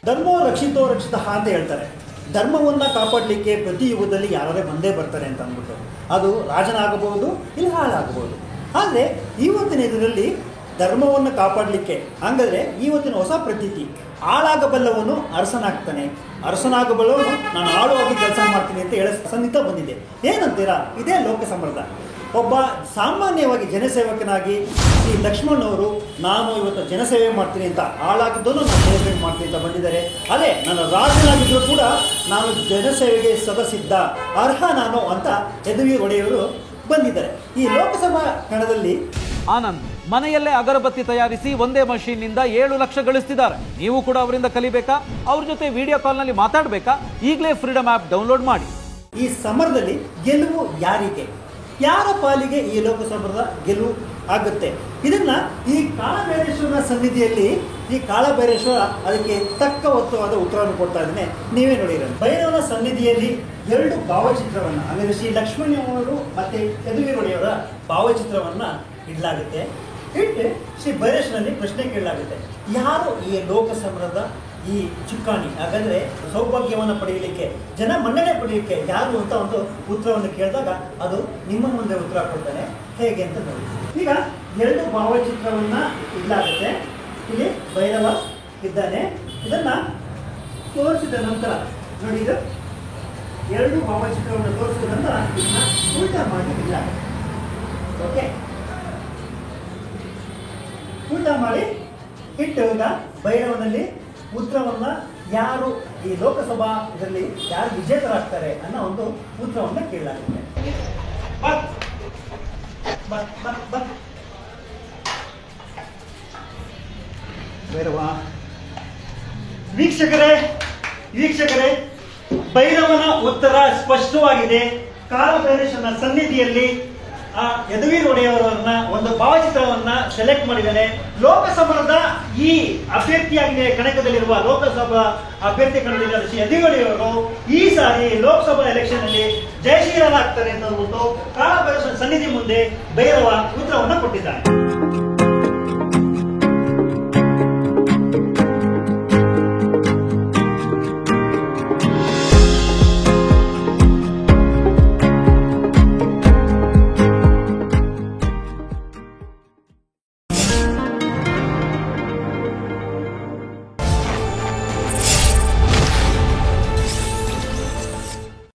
ಧರ್ಮೋ ರಕ್ಷಿತೋ ರಕ್ಷಿತ ಅಂತ ಹೇಳ್ತಾರೆ. ಧರ್ಮವನ್ನು ಕಾಪಾಡಲಿಕ್ಕೆ ಪ್ರತಿ ಯುಗದಲ್ಲಿ ಯಾರೇ ಬಂದೇ ಬರ್ತಾರೆ ಅಂತ ಅಂದ್ಬಿಟ್ಟು, ಅದು ರಾಜನಾಗಬಹುದು ಇಲ್ಲ ಹಾಳಾಗಬಹುದು. ಆದರೆ ಇವತ್ತಿನ ಇದರಲ್ಲಿ ಧರ್ಮವನ್ನು ಕಾಪಾಡಲಿಕ್ಕೆ ಹಂಗಾದ್ರೆ ಇವತ್ತಿನ ಹೊಸ ಪ್ರತೀತಿ, ಆಳಾಗಬಲ್ಲವನು ಅರಸನಾಗ್ತಾನೆ, ಅರಸನಾಗಬಲ್ಲವನು ನಾನು ಆಳುವಾಗಿ ಕೆಲಸ ಮಾಡ್ತೀನಿ ಅಂತ ಹೇಳೋ ಸಂದಿತ ಬಂದಿದೆ. ಏನಂತೀರಾ? ಇದೇ ಲೋಕ ಸಂಪ್ರದಾಯ. ಒಬ್ಬ ಸಾಮಾನ್ಯವಾಗಿ ಜನಸೇವಕನಾಗಿ ಶ್ರೀ ಲಕ್ಷ್ಮಣವರು ನಾನು ಇವತ್ತು ಜನಸೇವೆ ಮಾಡ್ತೀನಿ ಅಂತ ಆಳಾಗಿದ್ದನು ನಾನು ಜನಸೇವೆ ಮಾಡ್ತೀನಿ ಅಂತ ಬಂದಿದ್ದಾರೆ. ಅದೇ ನನ್ನ ರಾಜನಾಗಿದ್ದರೂ ಕೂಡ ನಾನು ಜನಸೇವೆಗೆ ಸದಸಿದ್ಧ ಅರ್ಹ ನಾನು ಅಂತ ಯದುವೀರ್ ಒಡೆಯವರು ಬಂದಿದ್ದಾರೆ. ಈ ಲೋಕಸಭಾ ಕಣದಲ್ಲಿ ಆನಂದ್ ಮನೆಯಲ್ಲೇ ಅಗರಬತ್ತಿ ತಯಾರಿಸಿ ಒಂದೇ ಮಷೀನ್ನಿಂದ 7 ಲಕ್ಷ ಗಳಿಸ್ತಿದ್ದಾರೆ. ನೀವು ಕೂಡ ಅವರಿಂದ ಕಲಿಬೇಕಾ? ಅವ್ರ ಜೊತೆ ವಿಡಿಯೋ ಕಾಲ್ನಲ್ಲಿ ಮಾತಾಡಬೇಕಾ? ಈಗಲೇ ಫ್ರೀಡಮ್ ಆ್ಯಪ್ ಡೌನ್ಲೋಡ್ ಮಾಡಿ. ಈ ಸಮರದಲ್ಲಿ ಗೆಲುವು ಯಾರಿಗೆ, ಯಾರ ಪಾಲಿಗೆ ಈ ಲೋಕಸಭಾದ ಗೆಲುವು ಆಗುತ್ತೆ? ಇದನ್ನ ಈ ಕಾಳಭೈರೇಶ್ವರನ ಸನ್ನಿಧಿಯಲ್ಲಿ ಈ ಕಾಳಭೈರೇಶ್ವರ ಅದಕ್ಕೆ ತಕ್ಕ ಒತ್ತುವಾದ ಉತ್ತರವನ್ನು ಕೊಡ್ತಾ ಇದ್ದಾನೆ. ನೀವೇ ನೋಡಿರ ಭೈರವನ ಸನ್ನಿಧಿಯಲ್ಲಿ 2 ಭಾವಚಿತ್ರವನ್ನು ಅಂದರೆ ಶ್ರೀ ಲಕ್ಷ್ಮಣವರು ಮತ್ತು ಯದುವೀರ್ ಒಡೆಯವರ ಭಾವಚಿತ್ರವನ್ನ ಇಡಲಾಗುತ್ತೆ. ಇಟ್ಟು ಶ್ರೀ ಭೈರೇಶ್ವರನಲ್ಲಿ ಪ್ರಶ್ನೆ ಕೇಳಲಾಗುತ್ತೆ, ಯಾರು ಈ ಲೋಕಸಮರದ ಈ ಚುಕ್ಕಾಣಿ, ಹಾಗಾದರೆ ಸೌಭಾಗ್ಯವನ್ನು ಪಡೆಯಲಿಕ್ಕೆ, ಜನ ಮನ್ನಣೆ ಪಡೆಯಲಿಕ್ಕೆ ಯಾರು ಅಂತ ಒಂದು ಉತ್ತರವನ್ನು ಕೇಳಿದಾಗ ಅದು ನಿಮ್ಮ ಮುಂದೆ ಉತ್ತರ ಕೊಡ್ತಾನೆ. ಹೇಗೆ ಅಂತ ನೋಡಿ. ಈಗ 2 ಭಾವಚಿತ್ರವನ್ನು ಇಡಲಾಗುತ್ತೆ. ಇಲ್ಲಿ ಭೈರವ ಇದ್ದಾನೆ. ಇದನ್ನ ತೋರಿಸಿದ ನಂತರ ನೋಡಿ, ಇದು 2 ಭಾವಚಿತ್ರವನ್ನು ತೋರಿಸಿದ ನಂತರ ಇದನ್ನ ಉಲ್ಟಾ ಮಾಡಿ ಇಡಲಾಗುತ್ತೆ. ಓಕೆ, ಉಲ್ಟಾ ಮಾಡಿ ಇಟ್ಟುವಾಗ ಭೈರವನಲ್ಲಿ ಉತ್ತರವನ್ನ ಯಾರು ಈ ಲೋಕಸಭಾ ಇದರಲ್ಲಿ ಯಾರು ವಿಜೇತರಾಗ್ತಾರೆ ಅನ್ನೋ ಒಂದು ಉತ್ತರವನ್ನ ಕೇಳಲಾಗುತ್ತೆ. ಭೈರವ ವೀಕ್ಷಕರೇ ಭೈರವನ ಉತ್ತರ ಸ್ಪಷ್ಟವಾಗಿದೆ. ಕಾಳಭೈರೇಶ್ವರನ ಸನ್ನಿಧಿಯಲ್ಲಿ ಯದುವೀರ್ ಒಡೆಯವರನ್ನ ಒಂದು ಭಾವಚಿತ್ರವನ್ನ ಸೆಲೆಕ್ಟ್ ಮಾಡಿದ್ದಾನೆ. ಲೋಕಸಭಾದ ಈ ಅಭ್ಯರ್ಥಿಯಾಗಿದೆ ಕಣಕದಲ್ಲಿರುವ ಲೋಕಸಭಾ ಅಭ್ಯರ್ಥಿ ಕಣದಲ್ಲಿರುವ ಶ್ರೀ ಯದುವೀರ್ ಒಡೆಯವರು ಈ ಸಾರಿ ಲೋಕಸಭಾ ಎಲೆಕ್ಷನ್ ಅಲ್ಲಿ ಜಯಶೀಲರಾಗ್ತಾರೆ ಅಂತ ಅಂದ್ಬಿಟ್ಟು ಕಾಳಭೈರೇಶ್ವರನ ಸನ್ನಿಧಿ ಮುಂದೆ ಭೈರವ ಉತ್ತರವನ್ನ ಕೊಟ್ಟಿದ್ದಾರೆ.